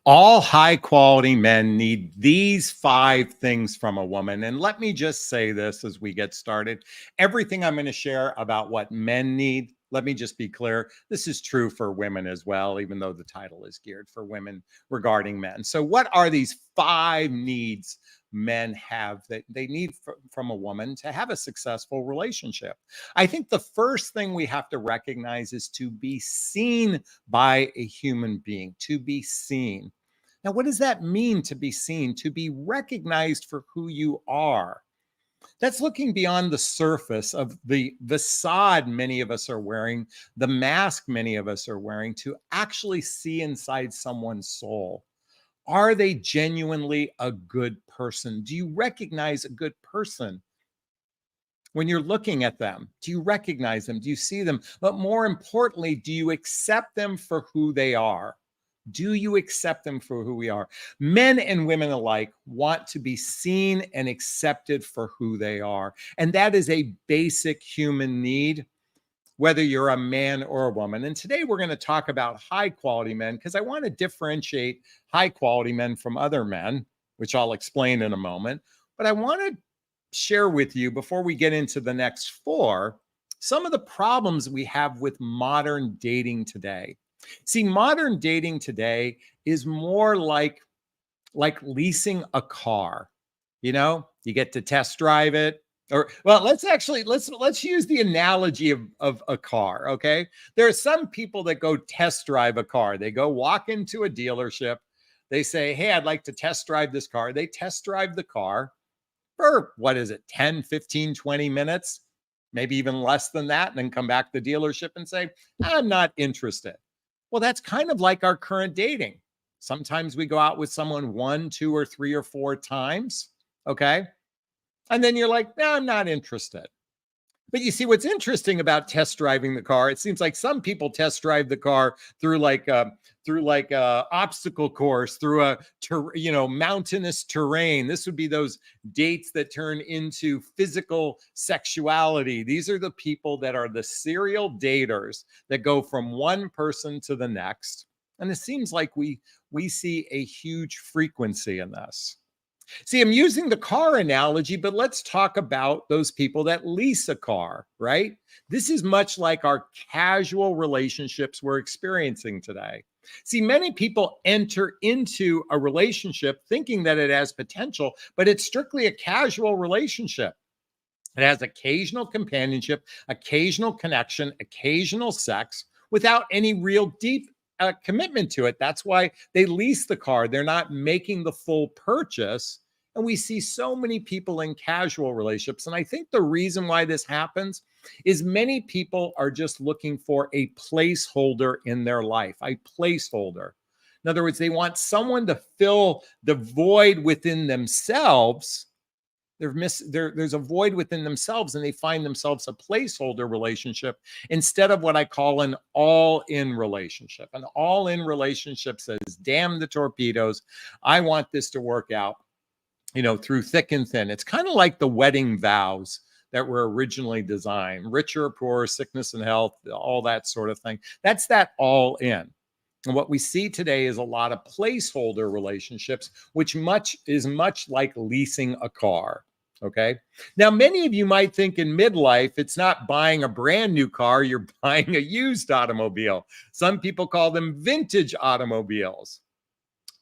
All high quality men need these 5 things from a woman. And let me just say this as we get started. Everything I'm going to share about what men need, let me just be clear. This is true for women as well, even though the title is geared for women regarding men. So, what are these 5 needs men have that they need from a woman to have a successful relationship? I think the first thing we have to recognize is to be seen by a human being, to be seen. Now, what does that mean to be seen, to be recognized for who you are? That's looking beyond the surface of the facade many of us are wearing, the mask many of us are wearing, to actually see inside someone's soul. Are they genuinely a good person? Do you recognize a good person when you're looking at them? Do you recognize them? Do you see them? But more importantly, do you accept them for who they are? Do you accept them for who we are? Men and women alike want to be seen and accepted for who they are. And that is a basic human need, whether you're a man or a woman. And today we're going to talk about high quality men because I want to differentiate high quality men from other men, which I'll explain in a moment. But I want to share with you, before we get into the next 4, some of the problems we have with modern dating today. See, modern dating today is more like leasing a car. You know, you get to test drive it. Or, well, let's use the analogy of a car. Okay. There are some people that go test drive a car. They go walk into a dealership. They say, hey, I'd like to test drive this car. They test drive the car for, what is it, 10, 15, 20 minutes, maybe even less than that, and then come back to the dealership and say, I'm not interested. Well, that's kind of like our current dating. Sometimes we go out with someone 1, 2, or 3 or 4 times, okay? And then you're like, no, I'm not interested. But you see, what's interesting about test driving the car, it seems like some people test drive the car through like a obstacle course, through a mountainous terrain. This would be those dates that turn into physical sexuality. These are the people that are the serial daters that go from one person to the next. And it seems like we see a huge frequency in this. See, I'm using the car analogy, but let's talk about those people that lease a car, right? This is much like our casual relationships we're experiencing today. See, many people enter into a relationship thinking that it has potential, but it's strictly a casual relationship. It has occasional companionship, occasional connection, occasional sex, without any real deep commitment to it. That's why they lease the car. They're not making the full purchase. And we see so many people in casual relationships. And I think the reason why this happens is many people are just looking for a placeholder in their life, a placeholder. In other words, they want someone to fill the void within themselves. There's a void within themselves, and they find themselves a placeholder relationship instead of what I call an all-in relationship. An all-in relationship says, damn the torpedoes. I want this to work out, through thick and thin. It's kind of like the wedding vows that were originally designed, rich or poor, sickness and health, all that sort of thing. That's that all in. And what we see today is a lot of placeholder relationships, which is much like leasing a car. Okay. Now, many of you might think in midlife, it's not buying a brand new car, you're buying a used automobile. Some people call them vintage automobiles.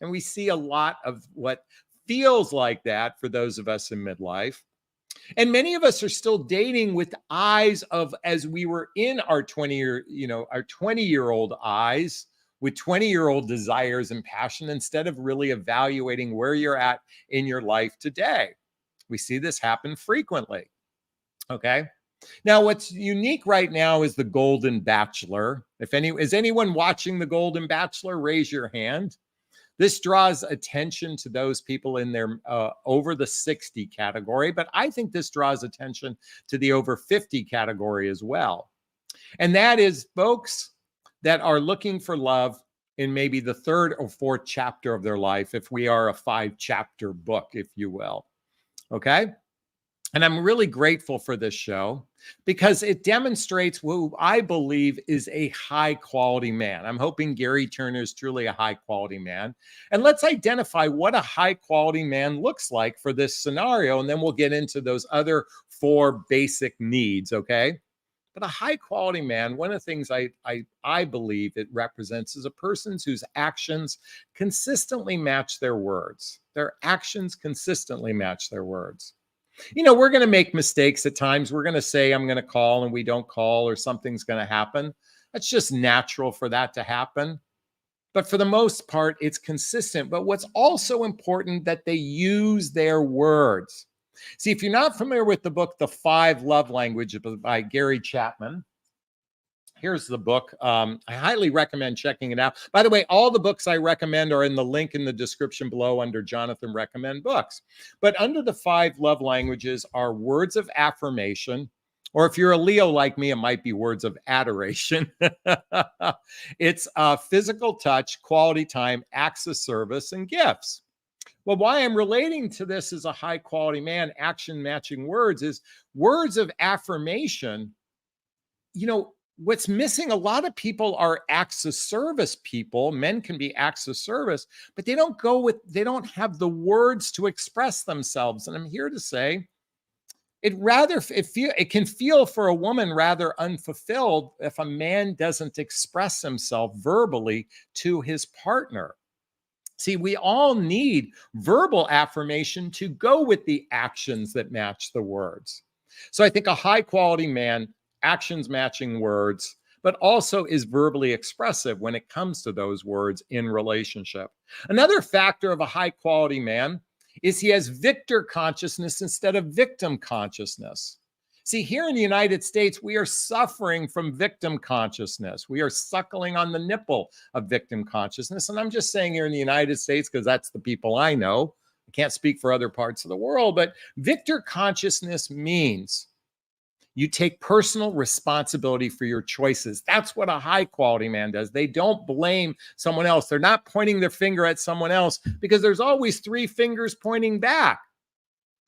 And we see a lot of what feels like that for those of us in midlife. And many of us are still dating with eyes of as we were in our 20-year-old eyes, with 20-year-old desires and passion, instead of really evaluating where you're at in your life today. We see this happen frequently. Okay. Now, what's unique right now is the Golden Bachelor. Is anyone watching the Golden Bachelor? Raise your hand. This draws attention to those people in their over the 60 category, but I think this draws attention to the over 50 category as well. And that is folks that are looking for love in maybe the 3rd or 4th chapter of their life, if we are a 5-chapter book, if you will. Okay? And I'm really grateful for this show because it demonstrates who I believe is a high quality man. I'm hoping Gary Turner is truly a high quality man. And let's identify what a high quality man looks like for this scenario. And then we'll get into those other four basic needs. Okay. But a high quality man, one of the things I believe it represents is a person whose actions consistently match their words. Their actions consistently match their words. We're going to make mistakes at times. We're going to say, I'm going to call and we don't call, or something's going to happen. That's just natural for that to happen. But for the most part, it's consistent. But what's also important that they use their words. See, if you're not familiar with the book, The Five Love Languages by Gary Chapman, here's the book. I highly recommend checking it out. By the way, all the books I recommend are in the link in the description below under Jonathan Recommend Books. But under the five love languages are words of affirmation, or if you're a Leo like me, it might be words of adoration. It's physical touch, quality time, acts of service, and gifts. Well, why I'm relating to this as a high quality man, action matching words, is words of affirmation. What's missing, a lot of people are acts of service people. Men can be acts of service, but they don't have the words to express themselves. And I'm here to say it can feel for a woman rather unfulfilled if a man doesn't express himself verbally to his partner. See, we all need verbal affirmation to go with the actions that match the words. So I think a high quality man, actions matching words, but also is verbally expressive when it comes to those words in relationship. Another factor of a high quality man is he has victor consciousness instead of victim consciousness. See, here in the United States, we are suffering from victim consciousness. We are suckling on the nipple of victim consciousness. And I'm just saying here in the United States, because that's the people I know. I can't speak for other parts of the world, but victor consciousness means you take personal responsibility for your choices. That's what a high quality man does. They don't blame someone else. They're not pointing their finger at someone else because there's always three fingers pointing back.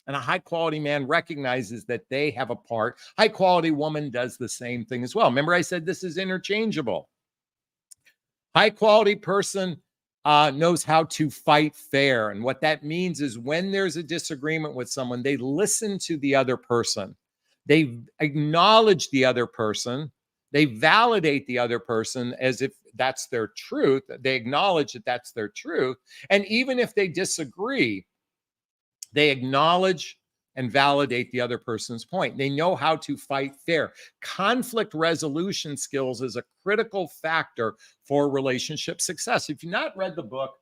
And a high quality man recognizes that they have a part. High quality woman does the same thing as well. Remember, I said this is interchangeable. High quality person knows how to fight fair. And what that means is when there's a disagreement with someone, they listen to the other person. They acknowledge the other person. They validate the other person as if that's their truth. They acknowledge that that's their truth. And even if they disagree, they acknowledge and validate the other person's point. They know how to fight fair. Conflict resolution skills is a critical factor for relationship success. If you've not read the book,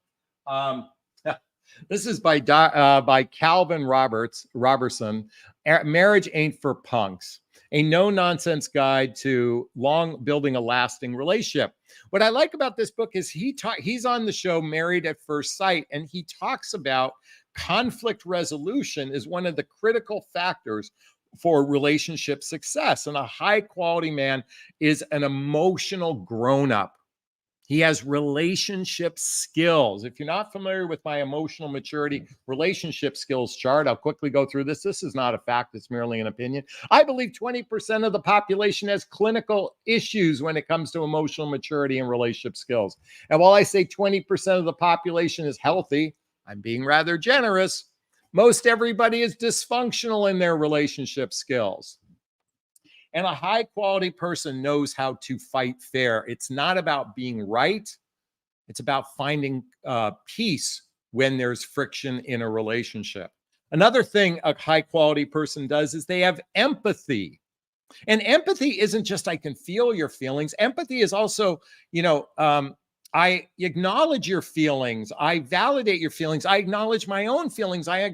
this is by Calvin Robertson, Marriage Ain't for Punks, a no-nonsense guide to building a lasting relationship. What I like about this book is he's on the show Married at First Sight, and he talks about conflict resolution is one of the critical factors for relationship success. And a high quality man is an emotional grown-up. He has relationship skills. If you're not familiar with my emotional maturity relationship skills chart, I'll quickly go through this. This is not a fact. It's merely an opinion. I believe 20% of the population has clinical issues when it comes to emotional maturity and relationship skills. And while I say 20% of the population is healthy, I'm being rather generous. Most everybody is dysfunctional in their relationship skills. And a high quality person knows how to fight fair. It's not about being right. It's about finding peace when there's friction in a relationship. Another thing a high quality person does is they have empathy. And empathy isn't just I can feel your feelings. Empathy is also, I acknowledge your feelings. I validate your feelings. I acknowledge my own feelings. I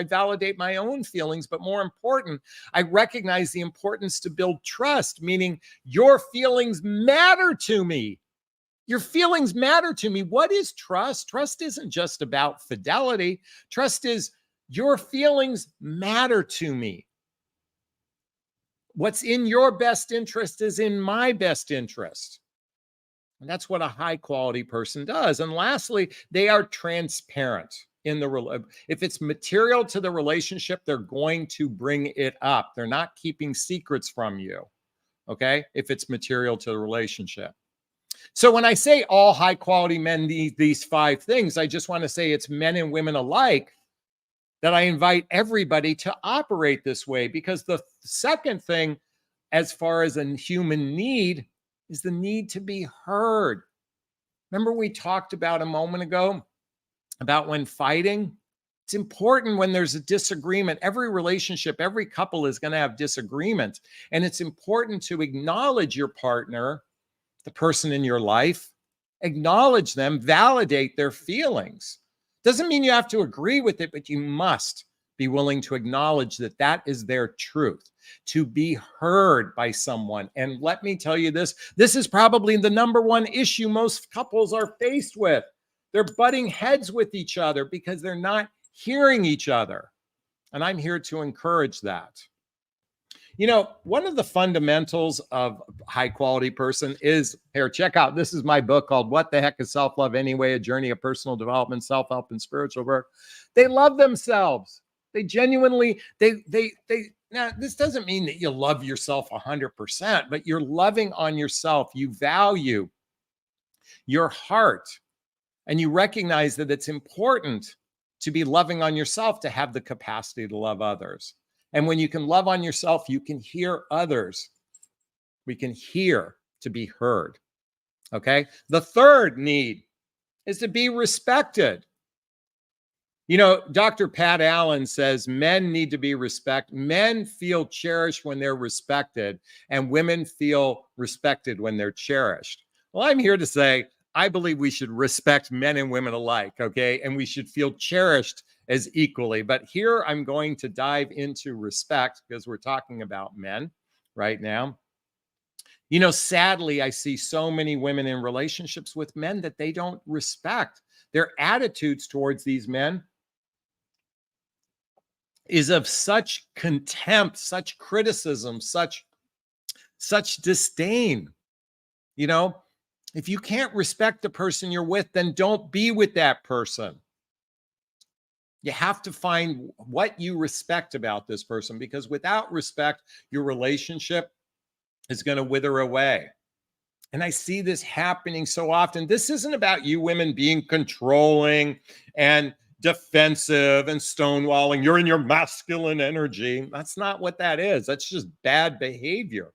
validate my own feelings. But more important, I recognize the importance to build trust, meaning your feelings matter to me. Your feelings matter to me. What is trust? Trust isn't just about fidelity. Trust is your feelings matter to me. What's in your best interest is in my best interest. And that's what a high quality person does. And lastly, they are transparent. in if it's material to the relationship, they're going to bring it up. They're not keeping secrets from you. Okay, if it's material to the relationship. So when I say all high quality men need these 5 things, I just want to say it's men and women alike that I invite everybody to operate this way, because the second thing, as far as a human need, is the need to be heard. Remember we talked about a moment ago about when fighting? It's important when there's a disagreement. Every relationship, every couple is going to have disagreements. And it's important to acknowledge your partner, the person in your life, acknowledge them, validate their feelings. Doesn't mean you have to agree with it, but you must be willing to acknowledge that that is their truth, to be heard by someone. And let me tell you this is probably the number one issue most couples are faced with. They're butting heads with each other because they're not hearing each other. And I'm here to encourage that. You know, one of the fundamentals of a high quality person is, here, check out, this is my book called What the Heck is Self-Love Anyway? A Journey of Personal Development, Self-Help, and Spiritual Work. They love themselves. They genuinely, now this doesn't mean that you love yourself 100%, but you're loving on yourself. You value your heart, and you recognize that it's important to be loving on yourself to have the capacity to love others. And when you can love on yourself, you can hear others. We can hear to be heard. Okay. The third need is to be respected. You know, Dr. Pat Allen says men need to be respected. Men feel cherished when they're respected, and women feel respected when they're cherished. Well, I'm here to say, I believe we should respect men and women alike, okay? And we should feel cherished as equally. But here I'm going to dive into respect because we're talking about men right now. You know, sadly, I see so many women in relationships with men that they don't respect. Their attitudes towards these men is of such contempt, such criticism, such disdain. You know, if you can't respect the person you're with, then don't be with that person. You have to find what you respect about this person, because without respect, your relationship is going to wither away. And I see this happening so often. This isn't about you women being controlling and defensive and stonewalling. You're in your masculine energy. That's not what that is. That's just bad behavior.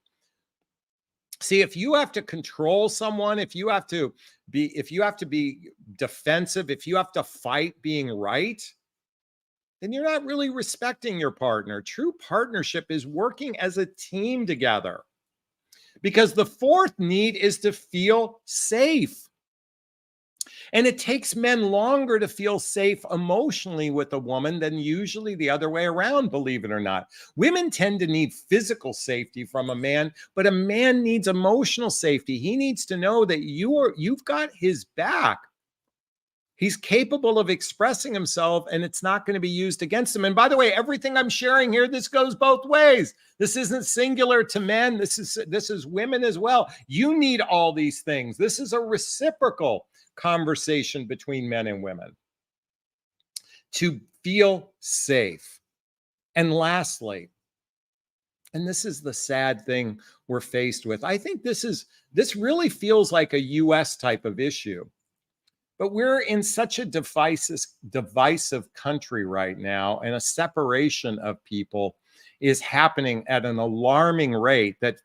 See, if you have to control someone, if you have to be defensive, if you have to fight being right, then you're not really respecting your partner. True partnership is working as a team together. Because the fourth need is to feel safe. And it takes men longer to feel safe emotionally with a woman than usually the other way around, believe it or not. Women tend to need physical safety from a man, but a man needs emotional safety. He needs to know that you've got his back. He's capable of expressing himself, and it's not going to be used against him. And by the way, everything I'm sharing here, this goes both ways. This isn't singular to men. This is women as well. You need all these things. This is a reciprocal conversation between men and women to feel safe. And lastly, and this is the sad thing we're faced with, I think this really feels like a US type of issue. But we're in such a divisive country right now, and a separation of people is happening at an alarming rate, that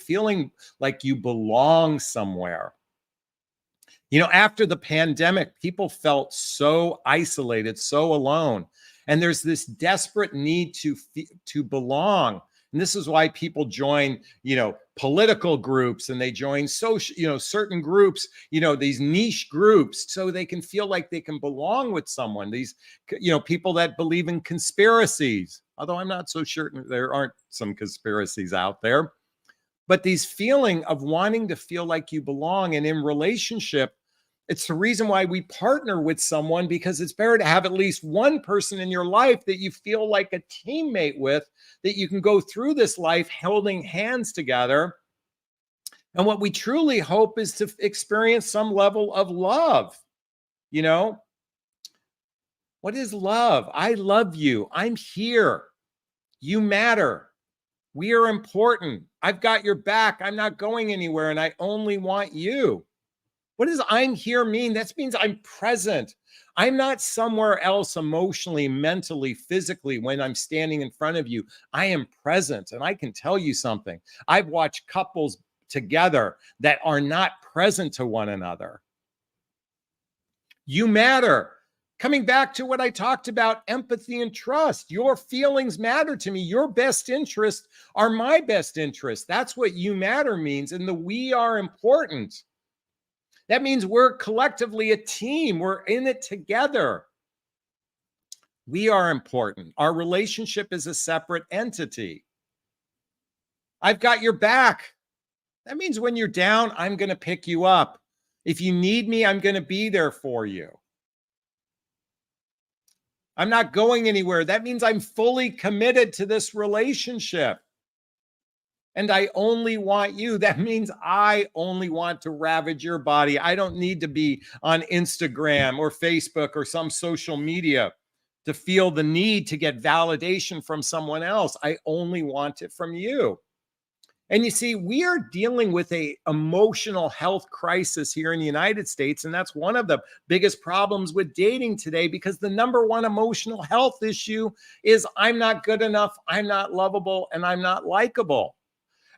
feeling like you belong somewhere. You know, after the pandemic, people felt so isolated, so alone. And there's this desperate need to belong. And this is why people join, political groups, and they join social, certain groups, these niche groups, so they can feel like they can belong with someone. These, people that believe in conspiracies, although I'm not so sure there aren't some conspiracies out there, but these feeling of wanting to feel like you belong. And in relationship, it's the reason why we partner with someone, because it's better to have at least one person in your life that you feel like a teammate with, that you can go through this life holding hands together. And what we truly hope is to experience some level of love. Well, What is love? I love you. I'm here. You matter. We are important. I've got your back. I'm not going anywhere, and I only want you. What does I'm here mean? That means I'm present. I'm not somewhere else emotionally, mentally, physically when I'm standing in front of you. I am present. And I can tell you something. I've watched couples together that are not present to one another. You matter. Coming back to what I talked about, empathy and trust. Your feelings matter to me. Your best interests are my best interests. That's what you matter means. And the we are important. That means we're collectively a team. We're in it together. We are important. Our relationship is a separate entity. I've got your back. That means when you're down, I'm going to pick you up. If you need me, I'm going to be there for you. I'm not going anywhere. That means I'm fully committed to this relationship. And I only want you. That means I only want to ravage your body. I don't need to be on Instagram or Facebook or some social media to feel the need to get validation from someone else. I only want it from you. And you see, we are dealing with an emotional health crisis here in the United States. And that's one of the biggest problems with dating today, because the number one emotional health issue is I'm not good enough, I'm not lovable, and I'm not likable.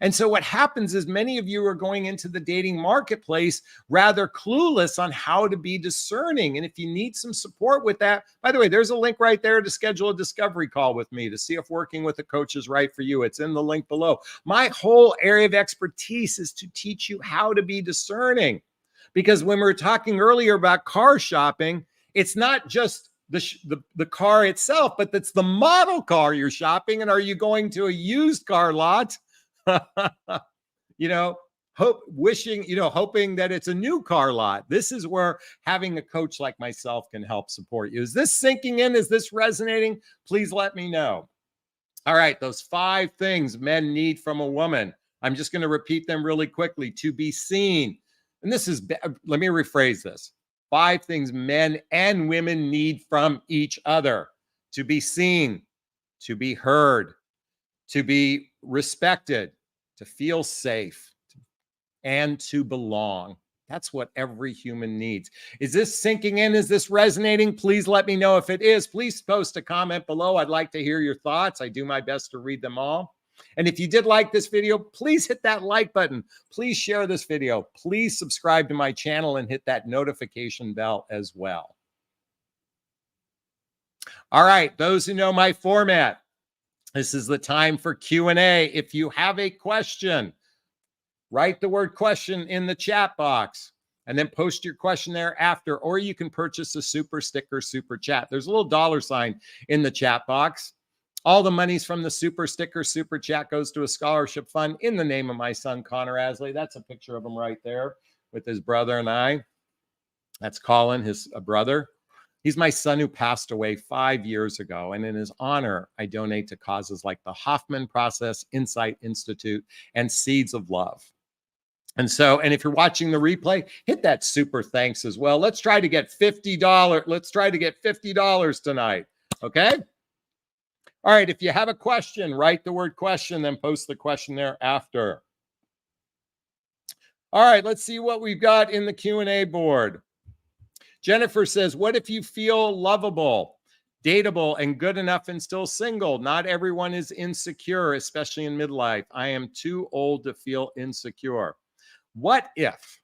And so what happens is many of you are going into the dating marketplace rather clueless on how to be discerning. And if you need some support with that, by the way, there's a link right there to schedule a discovery call with me to see if working with a coach is right for you. It's in the link below. My whole area of expertise is to teach you how to be discerning. Because when we were talking earlier about car shopping, it's not just the car itself, but it's the model car you're shopping. And are you going to a used car lot? Hoping that it's a new car lot. This is where having a coach like myself can help support you. Is this sinking in? Is this resonating? Please let me know. All right, those 5 things men need from a woman. I'm just going to repeat them really quickly. To be seen. And let me rephrase this. 5 things men and women need from each other. To be seen, to be heard, to be respected, to feel safe, and to belong. That's what every human needs. Is this sinking in? Is this resonating? Please let me know if it is. Please post a comment below. I'd like to hear your thoughts. I do my best to read them all. And if you did like this video, please hit that like button. Please share this video. Please subscribe to my channel and hit that notification bell as well. All right, those who know my format, this is the time for Q&A. If you have a question, write the word question in the chat box and then post your question there after, or you can purchase a super sticker, super chat. There's a little $sign in the chat box. All the monies from the super sticker, super chat goes to a scholarship fund in the name of my son, Connor Asley. That's a picture of him right there with his brother and I. That's Colin, his brother. He's my son who passed away 5 years ago. And in his honor, I donate to causes like the Hoffman Process, Insight Institute, and Seeds of Love. And if you're watching the replay, hit that super thanks as well. Let's try to get $50. Let's try to get $50 tonight. Okay. All right. If you have a question, write the word question, then post the question there after. All right. Let's see what we've got in the Q&A board. Jennifer says, what if you feel lovable, dateable, and good enough and still single? Not everyone is insecure, especially in midlife. I am too old to feel insecure. What if?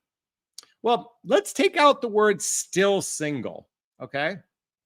Well, let's take out the word still single, okay?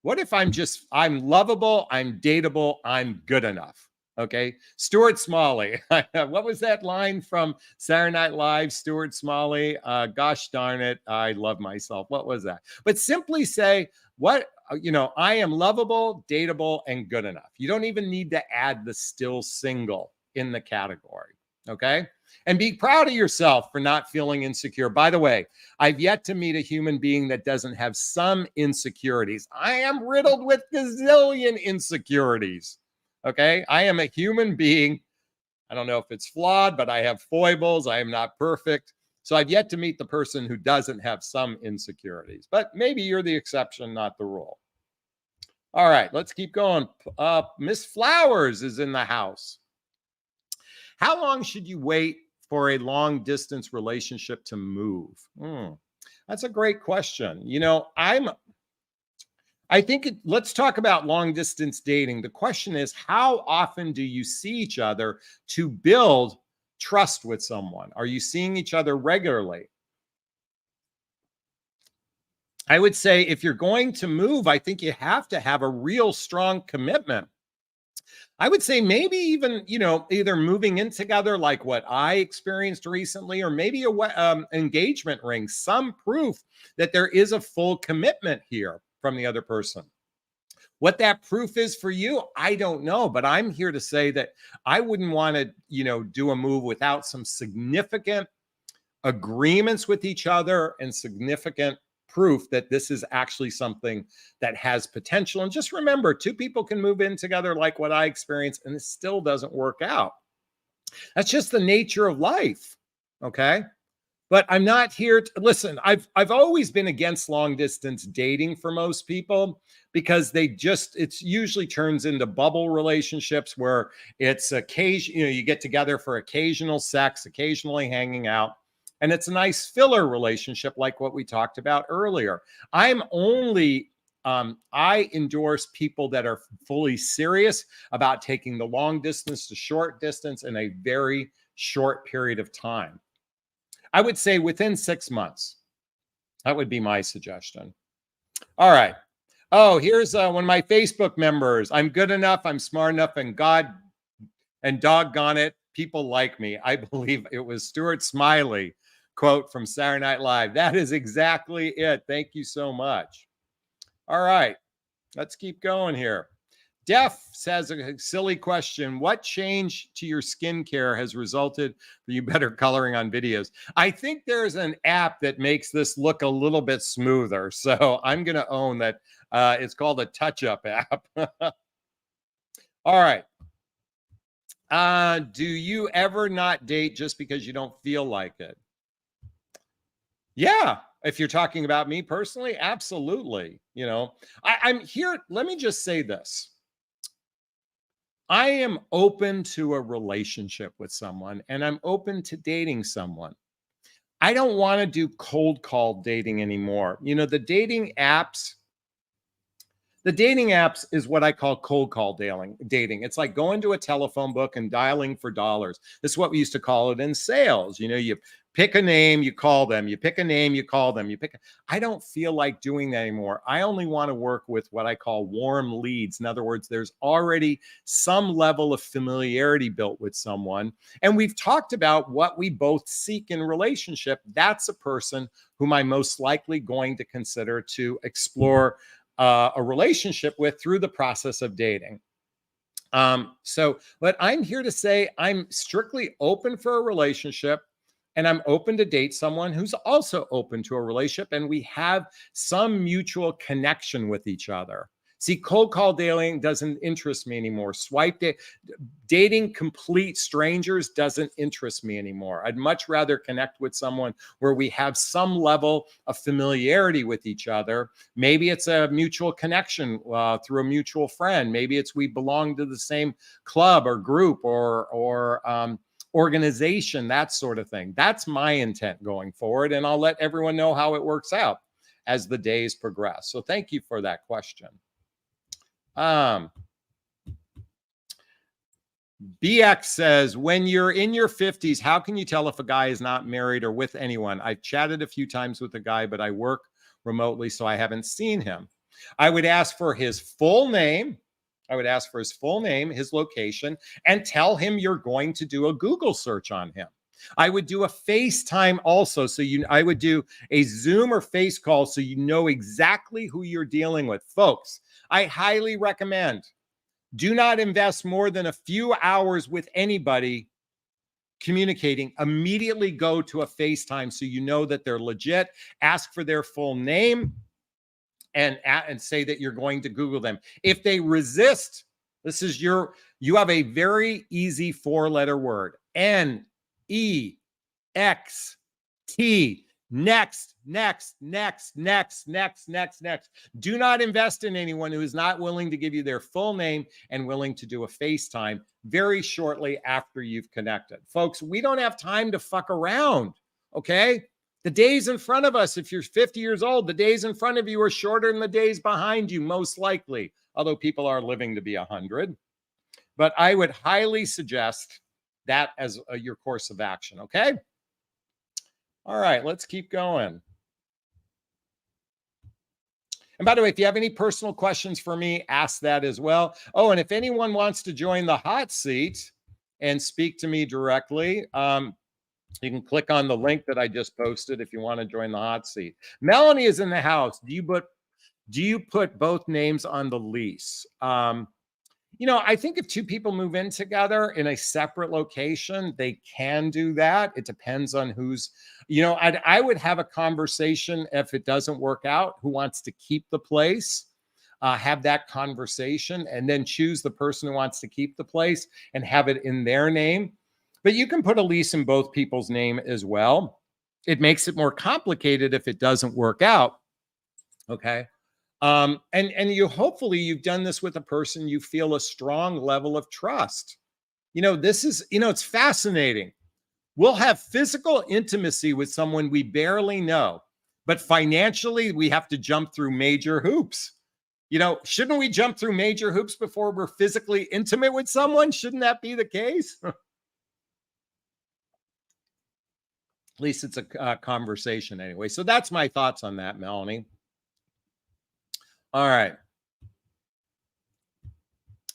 What if I'm lovable, I'm dateable, I'm good enough? Okay, Stuart Smalley. What was that line from Saturday Night Live? Stuart Smalley. Gosh darn it, I love myself. What was that? But simply say, I am lovable, dateable, and good enough. You don't even need to add the still single in the category. Okay, and be proud of yourself for not feeling insecure. By the way, I've yet to meet a human being that doesn't have some insecurities. I am riddled with gazillion insecurities. Okay, I am a human being. I don't know if it's flawed, but I have foibles. I am not perfect. So I've yet to meet the person who doesn't have some insecurities. But maybe you're the exception, not the rule. All right, let's keep going. Miss Flowers is in the house. How long should you wait for a long distance relationship to move? That's a great question. I think let's talk about long distance dating. The question is, how often do you see each other to build trust with someone? Are you seeing each other regularly? I would say if you're going to move, I think you have to have a real strong commitment. I would say maybe even, either moving in together like what I experienced recently, or maybe a engagement ring, some proof that there is a full commitment here from the other person. What that proof is for you, I don't know, but I'm here to say that I wouldn't want to, do a move without some significant agreements with each other and significant proof that this is actually something that has potential. And just remember, two people can move in together like what I experienced, and it still doesn't work out. That's just the nature of life. Okay. But I'm not here to listen. I've always been against long distance dating for most people, because it's usually turns into bubble relationships where it's you get together for occasional sex, occasionally hanging out. And it's a nice filler relationship like what we talked about earlier. I endorse people that are fully serious about taking the long distance to short distance in a very short period of time. I would say within 6 months. That would be my suggestion. All right. Oh, here's one of my Facebook members. I'm good enough. I'm smart enough. And God and doggone it, people like me. I believe it was Stuart Smiley quote from Saturday Night Live. That is exactly it. Thank you so much. All right. Let's keep going here. Def says a silly question. What change to your skincare has resulted for you better coloring on videos? I think there's an app that makes this look a little bit smoother. So I'm going to own that. It's called a touch-up app. All right. Do you ever not date just because you don't feel like it? Yeah. If you're talking about me personally, absolutely. I'm here. Let me just say this. I am open to a relationship with someone, and I'm open to dating someone. I don't want to do cold call dating anymore. The dating apps is what I call cold call dating. It's like going to a telephone book and dialing for dollars. This is what we used to call it in sales. You pick a name, you call them. You pick a name, you call them. I don't feel like doing that anymore. I only want to work with what I call warm leads. In other words, there's already some level of familiarity built with someone. And we've talked about what we both seek in relationship. That's a person whom I'm most likely going to consider to explore a relationship with through the process of dating. But I'm here to say I'm strictly open for a relationship, and I'm open to date someone who's also open to a relationship, and we have some mutual connection with each other. See, cold call dating doesn't interest me anymore. Dating complete strangers doesn't interest me anymore. I'd much rather connect with someone where we have some level of familiarity with each other. Maybe it's a mutual connection through a mutual friend. Maybe it's we belong to the same club or group or organization, that sort of thing. That's my intent going forward, and I'll let everyone know how it works out as the days progress. So thank you for that question. BX says, when you're in your 50s, how can you tell if a guy is not married or with anyone? I've chatted a few times with a guy, but I work remotely, so I haven't seen him. I would ask for his full name. His location, and tell him you're going to do a Google search on him. I would do a FaceTime also. I would do a Zoom or face call so you know exactly who you're dealing with. Folks, I highly recommend, do not invest more than a few hours with anybody communicating. Immediately go to a FaceTime so you know that they're legit. Ask for their full name and say that you're going to Google them. If they resist, you have a very easy 4-letter word, NEXT. Next. Do not invest in anyone who is not willing to give you their full name and willing to do a FaceTime very shortly after you've connected. Folks, we don't have time to fuck around, okay? The days in front of us, if you're 50 years old, the days in front of you are shorter than the days behind you, most likely, although people are living to be 100. But I would highly suggest that as your course of action, okay? All right, let's keep going. And by the way, if you have any personal questions for me, ask that as well. Oh, and if anyone wants to join the hot seat and speak to me directly, you can click on the link that I just posted if you want to join the hot seat. Melanie is in the house. Do you put both names on the lease? I think if two people move in together in a separate location, they can do that. It depends on who's, I would have a conversation if it doesn't work out, who wants to keep the place, have that conversation, and then choose the person who wants to keep the place and have it in their name. But you can put a lease in both people's name as well. It makes it more complicated if it doesn't work out. Okay. And hopefully you've done this with a person you feel a strong level of trust. This is, it's fascinating. We'll have physical intimacy with someone we barely know, but financially we have to jump through major hoops. Shouldn't we jump through major hoops before we're physically intimate with someone? Shouldn't that be the case? At least it's a conversation anyway. So that's my thoughts on that, Melanie. All right.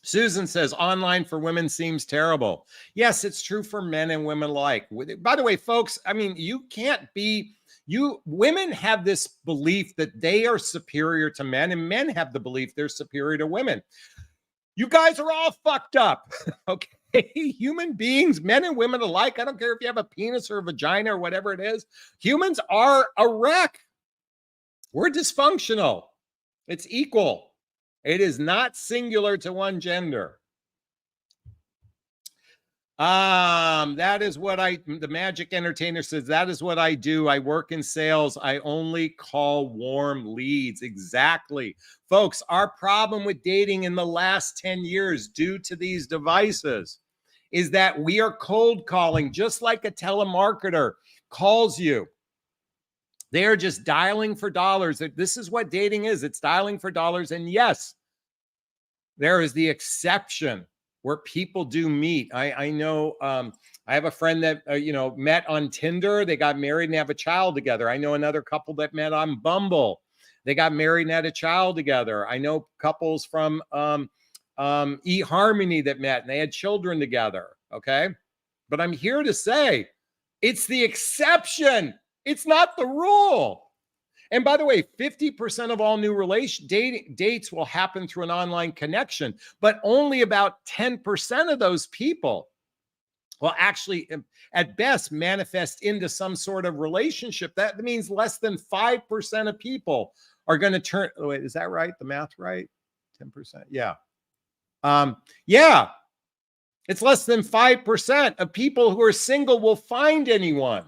Susan says, online for women seems terrible. Yes, it's true for men and women alike. By the way, folks, women have this belief that they are superior to men, and men have the belief they're superior to women. You guys are all fucked up, okay? Human beings, men and women alike, I don't care if you have a penis or a vagina or whatever it is, humans are a wreck. We're dysfunctional. It's equal. It is not singular to one gender. That is what the Magic Entertainer says, that is what I do. I work in sales. I only call warm leads. Exactly. Folks, our problem with dating in the last 10 years due to these devices is that we are cold calling, just like a telemarketer calls you. They are just dialing for dollars. This is what dating is. It's dialing for dollars. And yes, there is the exception where people do meet. I know I have a friend that, met on Tinder. They got married and have a child together. I know another couple that met on Bumble. They got married and had a child together. I know couples from eHarmony that met and they had children together. Okay. But I'm here to say it's the exception. It's not the rule. And by the way, 50% of all new dates will happen through an online connection, but only about 10% of those people will actually, at best, manifest into some sort of relationship. That means less than 5% of people are going to turn. Oh, wait, is that right? The math right? 10%. Yeah. Yeah. It's less than 5% of people who are single will find anyone.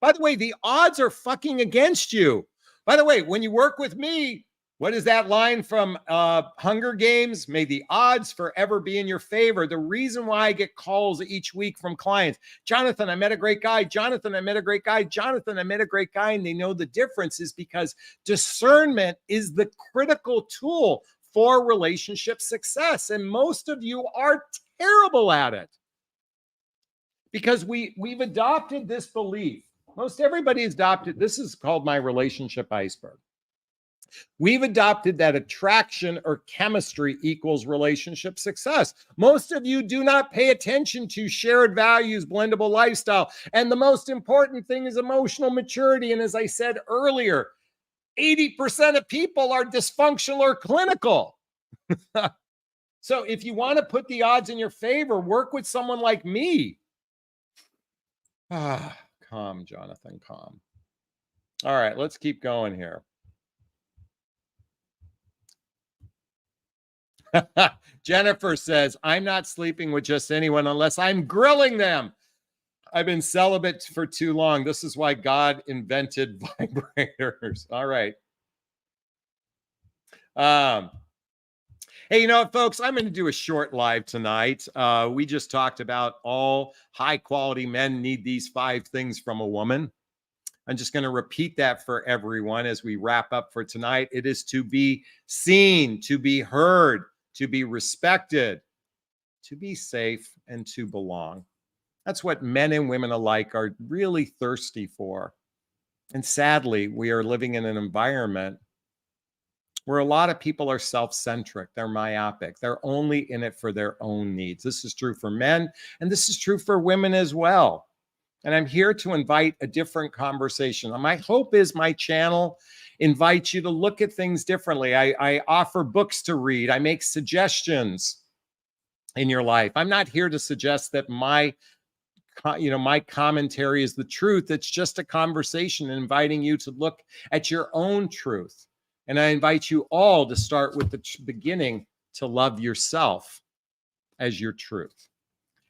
By the way, the odds are fucking against you. By the way, when you work with me, what is that line from Hunger Games? May the odds forever be in your favor. The reason why I get calls each week from clients, Jonathan, I met a great guy. Jonathan, I met a great guy. Jonathan, I met a great guy. And they know the difference is because discernment is the critical tool for relationship success. And most of you are terrible at it because we've adopted this belief. Most everybody has adopted, this is called my relationship iceberg. We've adopted that attraction or chemistry equals relationship success. Most of you do not pay attention to shared values, blendable lifestyle. And the most important thing is emotional maturity. And as I said earlier, 80% of people are dysfunctional or clinical. So if you want to put the odds in your favor, work with someone like me. Calm, Jonathan, calm. All right, let's keep going here. Jennifer says, I'm not sleeping with just anyone unless I'm grilling them. I've been celibate for too long. This is why God invented vibrators. All right. Hey, you know what, folks? I'm going to do a short live tonight. We just talked about all high quality men need these 5 things from a woman. I'm just going to repeat that for everyone as we wrap up for tonight. It is to be seen, to be heard, to be respected, to be safe, and to belong. That's what men and women alike are really thirsty for. And sadly, we are living in an environment where a lot of people are self-centric, they're myopic, they're only in it for their own needs. This is true for men, and this is true for women as well. And I'm here to invite a different conversation. My hope is my channel invites you to look at things differently. I offer books to read. I make suggestions in your life. I'm not here to suggest that my commentary is the truth. It's just a conversation inviting you to look at your own truth. And I invite you all to start with the beginning to love yourself as your truth.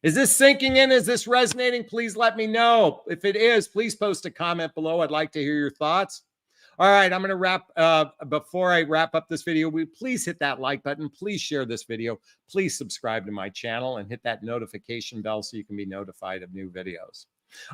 Is this sinking in? Is this resonating? Please let me know. If it is, please post a comment below. I'd like to hear your thoughts. All right, I'm going to wrap. Before I wrap up this video, please hit that like button. Please share this video. Please subscribe to my channel and hit that notification bell so you can be notified of new videos.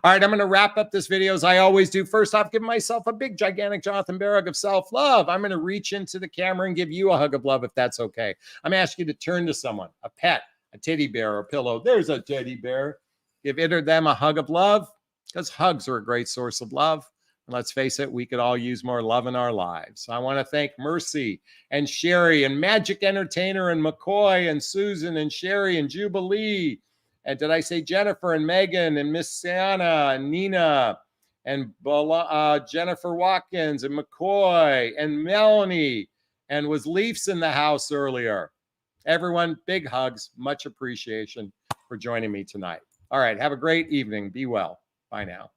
All right, I'm going to wrap up this video as I always do. First off, give myself a big, gigantic Jonathan Bear hug of self-love. I'm going to reach into the camera and give you a hug of love if that's okay. I'm asking you to turn to someone, a pet, a teddy bear, or a pillow. There's a teddy bear. Give it or them a hug of love, because hugs are a great source of love. And let's face it, we could all use more love in our lives. I want to thank Mercy and Sherry and Magic Entertainer and McCoy and Susan and Sherry and Jubilee. And did I say Jennifer and Megan and Miss Sienna and Nina and Jennifer Watkins and McCoy and Melanie, and was Leafs in the house earlier. Everyone, big hugs, much appreciation for joining me tonight. All right, have a great evening. Be well. Bye now.